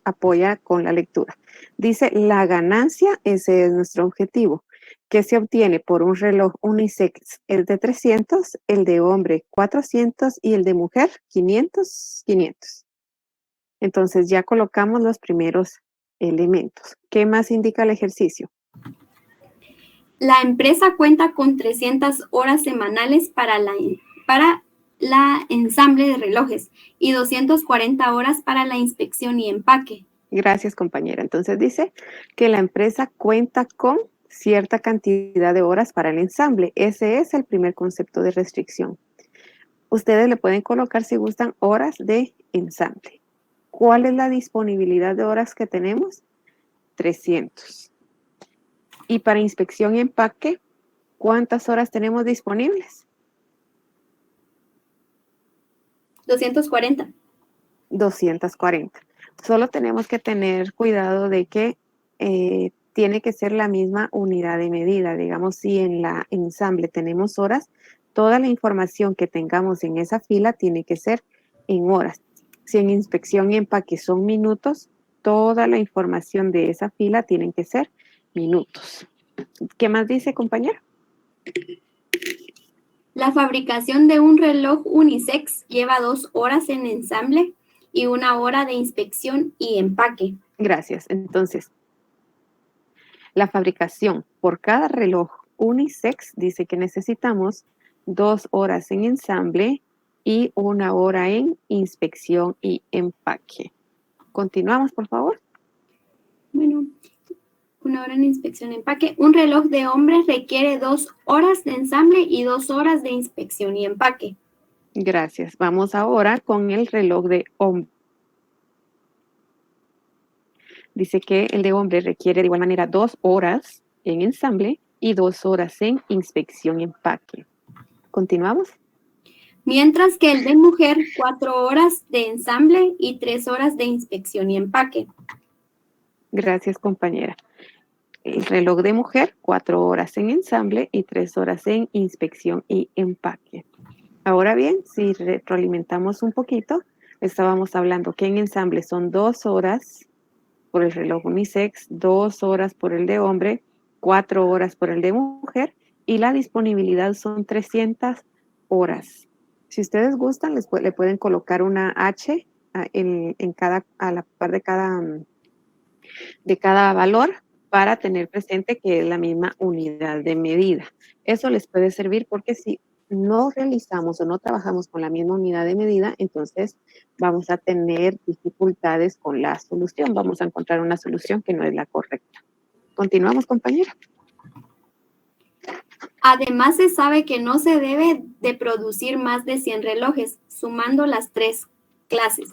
apoya con la lectura. Dice, la ganancia, ese es nuestro objetivo, que se obtiene por un reloj unisex, el de 300, el de hombre 400 y el de mujer 500, 500. Entonces ya colocamos los primeros elementos. ¿Qué más indica el ejercicio? La empresa cuenta con 300 horas semanales para la ensamble de relojes y 240 horas para la inspección y empaque. Gracias, compañera. Entonces dice que la empresa cuenta con cierta cantidad de horas para el ensamble. Ese es el primer concepto de restricción. Ustedes le pueden colocar, si gustan, horas de ensamble. ¿Cuál es la disponibilidad de horas que tenemos? 300. Y para inspección y empaque, ¿cuántas horas tenemos disponibles? 240. 240. Solo tenemos que tener cuidado de que tiene que ser la misma unidad de medida. Digamos, si en la ensamble tenemos horas, toda la información que tengamos en esa fila tiene que ser en horas. Si en inspección y empaque son minutos, toda la información de esa fila tiene que ser minutos. ¿Qué más dice, compañero? La fabricación de un reloj unisex lleva 2 horas en ensamble y 1 hora de inspección y empaque. Gracias. Entonces, la fabricación por cada reloj unisex dice que necesitamos 2 horas en ensamble y 1 hora en inspección y empaque. Continuamos, por favor. Bueno, 1 hora en inspección y empaque. Un reloj de hombre requiere 2 horas de ensamble y 2 horas de inspección y empaque. Gracias. Vamos ahora con el reloj de hombre. Dice que el de hombre requiere de igual manera 2 horas en ensamble y 2 horas en inspección y empaque. Continuamos. Mientras que el de mujer, 4 horas de ensamble y 3 horas de inspección y empaque. Gracias, compañera. El reloj de mujer, 4 horas en ensamble y 3 horas en inspección y empaque. Ahora bien, si retroalimentamos un poquito, estábamos hablando que en ensamble son 2 horas por el reloj unisex, 2 horas por el de hombre, 4 horas por el de mujer y la disponibilidad son 300 horas. Si ustedes gustan, le pueden colocar una H a la par de cada valor para tener presente que es la misma unidad de medida. Eso les puede servir porque si no realizamos o no trabajamos con la misma unidad de medida, entonces vamos a tener dificultades con la solución. Vamos a encontrar una solución que no es la correcta. Continuamos, compañera. Además, se sabe que no se debe de producir más de 100 relojes, sumando las 3 clases.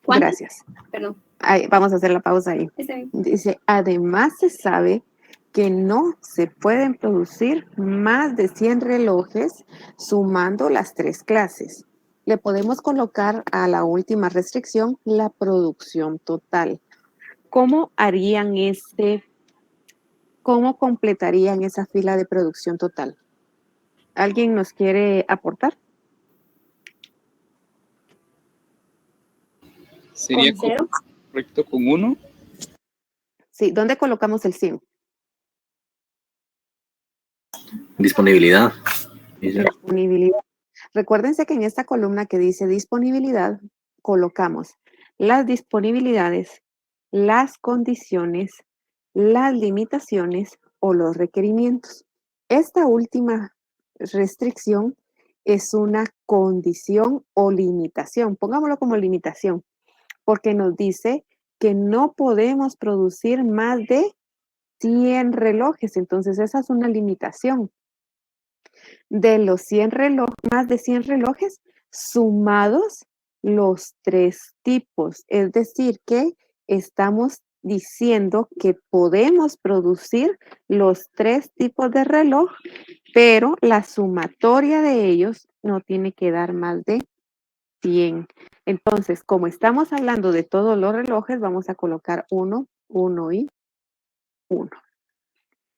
¿Cuántas? Gracias. Perdón. Ahí, vamos a hacer la pausa ahí. Dice, además se sabe que no se pueden producir más de 100 relojes sumando las 3 clases. Le podemos colocar a la última restricción la producción total. ¿Cómo harían cómo completarían esa fila de producción total? ¿Alguien nos quiere aportar? ¿Sería correcto con 1? Sí, ¿dónde colocamos el 100? Disponibilidad. Disponibilidad. Recuérdense que en esta columna que dice disponibilidad, colocamos las disponibilidades, las condiciones, las limitaciones o los requerimientos. Esta última restricción es una condición o limitación. Pongámoslo como limitación, porque nos dice que no podemos producir más de 100 relojes. Entonces, esa es una limitación. De los 100 relojes, más de 100 relojes, sumados los 3 tipos. Es decir, que estamos diciendo que podemos producir los 3 tipos de reloj, pero la sumatoria de ellos no tiene que dar más de 100. Entonces, como estamos hablando de todos los relojes, vamos a colocar 1, 1 y 1.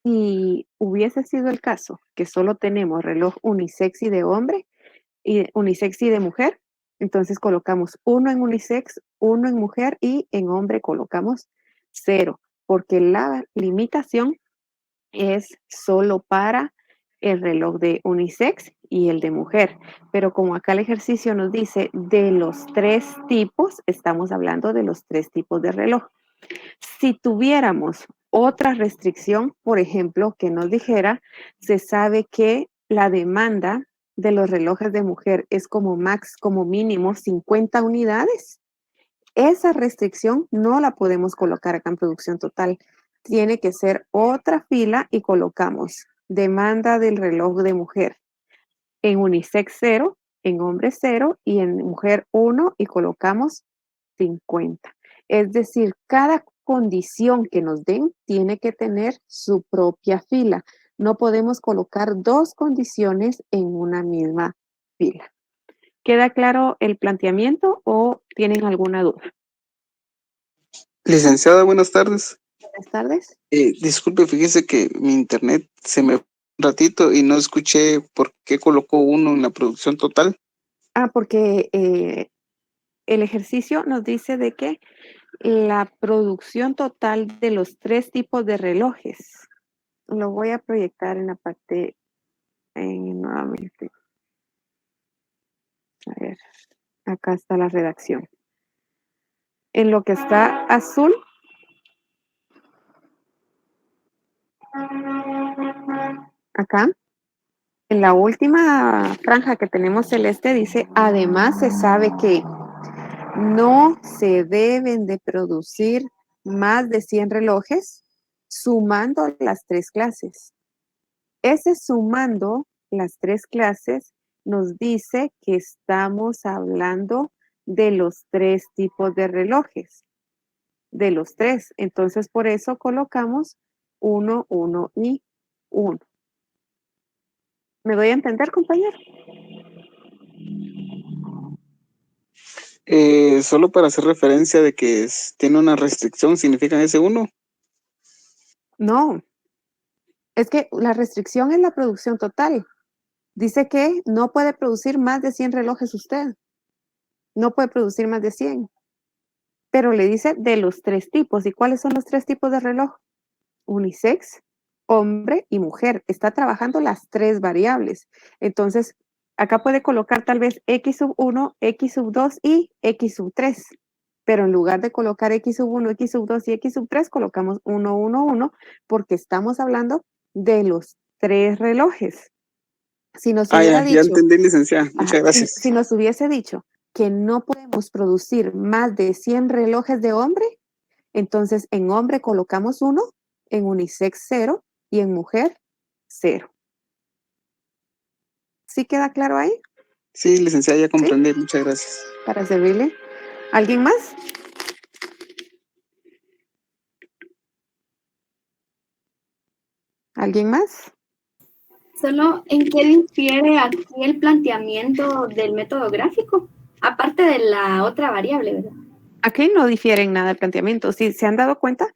Si hubiese sido el caso que solo tenemos reloj unisex y de hombre y unisex y de mujer, Entonces colocamos 1 en unisex, 1 en mujer y en hombre colocamos 0, porque la limitación es solo para el reloj de unisex y el de mujer. Pero como acá el ejercicio nos dice de los 3 tipos, estamos hablando de los 3 tipos de reloj. Si tuviéramos otra restricción, por ejemplo, que nos dijera, se sabe que la demanda de los relojes de mujer es como mínimo 50 unidades. Esa restricción no la podemos colocar acá en producción total. Tiene que ser otra fila y colocamos demanda del reloj de mujer en unisex 0, en hombre 0 y en mujer 1 y colocamos 50. Es decir, cada condición que nos den tiene que tener su propia fila. No podemos colocar 2 condiciones en una misma fila. ¿Queda claro el planteamiento o tienen alguna duda? Licenciada, buenas tardes. Buenas tardes. Disculpe, fíjese que mi internet se me fue un ratito y no escuché por qué colocó 1 en la producción total. Porque el ejercicio nos dice de que la producción total de los 3 tipos de relojes, lo voy a proyectar en la parte, nuevamente. A ver, acá está la redacción. En lo que está azul, acá, en la última franja que tenemos celeste dice, además se sabe que no se deben de producir más de 100 relojes sumando las 3 clases. Ese sumando las 3 clases nos dice que estamos hablando de los 3 tipos de relojes, de los 3. Entonces, por eso colocamos 1, 1 y 1. ¿Me doy a entender, compañero? Solo para hacer referencia de que tiene una restricción, ¿significa ese 1? No, es que la restricción es la producción total. Dice que no puede producir más de 100 relojes usted. No puede producir más de 100. Pero le dice de los 3 tipos. ¿Y cuáles son los 3 tipos de reloj? Unisex, hombre y mujer. Está trabajando las 3 variables. Entonces, acá puede colocar tal vez X sub 1, X sub 2 y X sub 3. Pero en lugar de colocar X sub 1, X sub 2 y X sub 3, colocamos 1, 1, 1, porque estamos hablando de los 3 relojes. Si nos hubiera Ya dicho, entendí, licenciada. Muchas gracias. si nos hubiese dicho que no podemos producir más de 100 relojes de hombre, entonces en hombre colocamos 1, en unisex 0 y en mujer 0. ¿Sí queda claro ahí? Sí, licenciada, ya ¿Sí? comprendí. Muchas gracias. Para servirle. ¿Alguien más? ¿Alguien más? Solo en qué difiere aquí el planteamiento del método gráfico, aparte de la otra variable, ¿verdad? Aquí no difiere en nada el planteamiento. Si se han dado cuenta,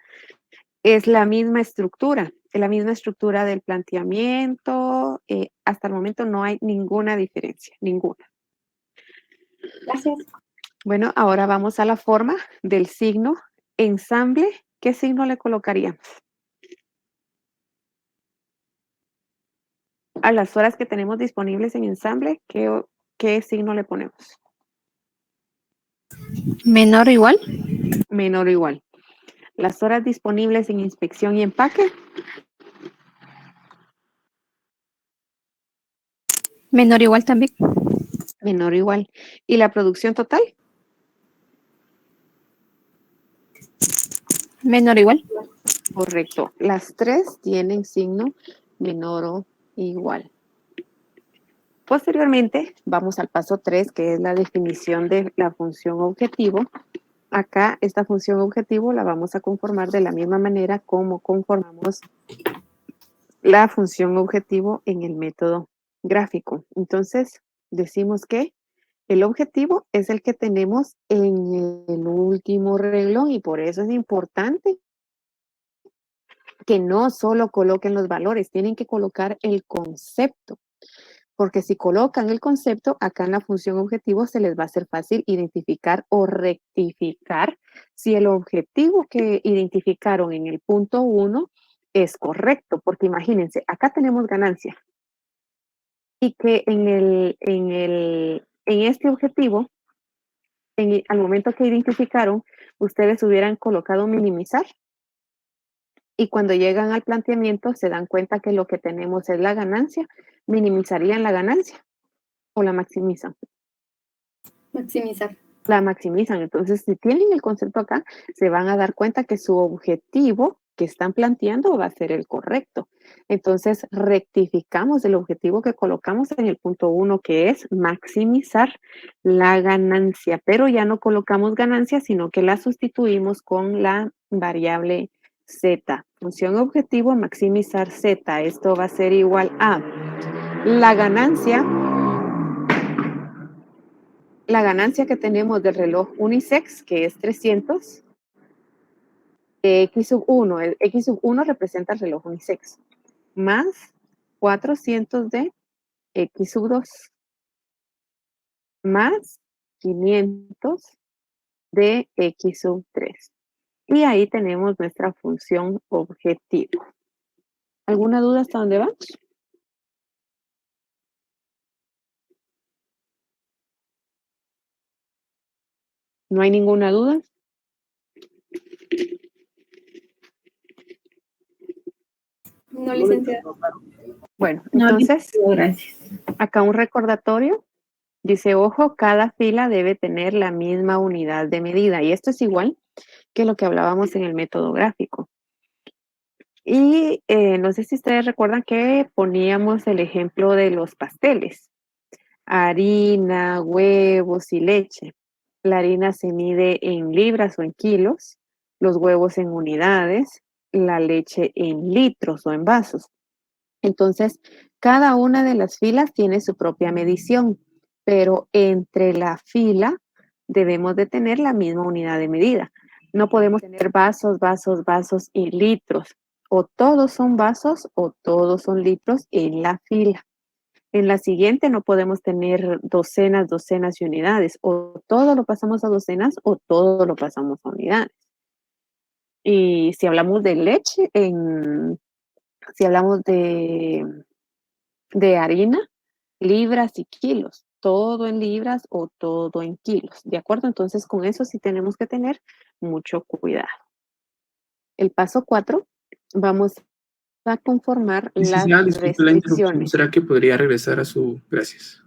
es la misma estructura. Es la misma estructura del planteamiento. Hasta el momento no hay ninguna diferencia, ninguna. Gracias. Bueno, ahora vamos a la forma del signo ensamble. ¿Qué signo le colocaríamos? A las horas que tenemos disponibles en ensamble, ¿qué signo le ponemos? ¿Menor o igual? Menor o igual. Las horas disponibles en inspección y empaque. Menor o igual también. Menor o igual. ¿Y la producción total? Menor o igual. Correcto. Las 3 tienen signo menor o igual. Posteriormente, vamos al paso 3, que es la definición de la función objetivo. Acá, esta función objetivo la vamos a conformar de la misma manera como conformamos la función objetivo en el método gráfico. Entonces, decimos que el objetivo es el que tenemos en el último renglón y por eso es importante que no solo coloquen los valores, tienen que colocar el concepto. Porque si colocan el concepto, acá en la función objetivo se les va a hacer fácil identificar o rectificar si el objetivo que identificaron en el punto 1 es correcto. Porque imagínense, acá tenemos ganancia. Y que en este objetivo, al momento que identificaron, ustedes hubieran colocado minimizar. Y cuando llegan al planteamiento se dan cuenta que lo que tenemos es la ganancia, minimizarían la ganancia o la maximizan. Maximizar. La maximizan. Entonces, si tienen el concepto acá, se van a dar cuenta que su objetivo que están planteando va a ser el correcto. Entonces, rectificamos el objetivo que colocamos en el punto 1, que es maximizar la ganancia, pero ya no colocamos ganancia, sino que la sustituimos con la variable Z. Función objetivo, maximizar Z. Esto va a ser igual a la ganancia que tenemos del reloj unisex, que es 300, X sub 1. El X sub 1 representa el reloj unisex, más 400 de X sub 2, más 500 de X sub 3. Y ahí tenemos nuestra función objetivo. ¿Alguna duda hasta dónde vamos? ¿No hay ninguna duda? No, licenciada. Bueno, entonces, Gracias. acá un recordatorio. Dice, ojo, cada fila debe tener la misma unidad de medida. Y esto es igual que lo que hablábamos en el método gráfico. Y no sé si ustedes recuerdan que poníamos el ejemplo de los pasteles. Harina, huevos y leche. La harina se mide en libras o en kilos, los huevos en unidades, la leche en litros o en vasos. Entonces, cada una de las filas tiene su propia medición, pero entre la fila debemos de tener la misma unidad de medida. No podemos tener vasos, vasos, vasos y litros. O todos son vasos o todos son litros en la fila. En la siguiente no podemos tener docenas, docenas y unidades. O todo lo pasamos a docenas o todo lo pasamos a unidades. Y si hablamos de leche, si hablamos de harina, libras y kilos. Todo en libras o todo en kilos. ¿De acuerdo? Entonces, con eso sí tenemos que tener mucho cuidado. El paso 4, vamos a conformar las Licenciada, disculpe la interrupción. restricciones. ¿Será que podría regresar a su...? Gracias.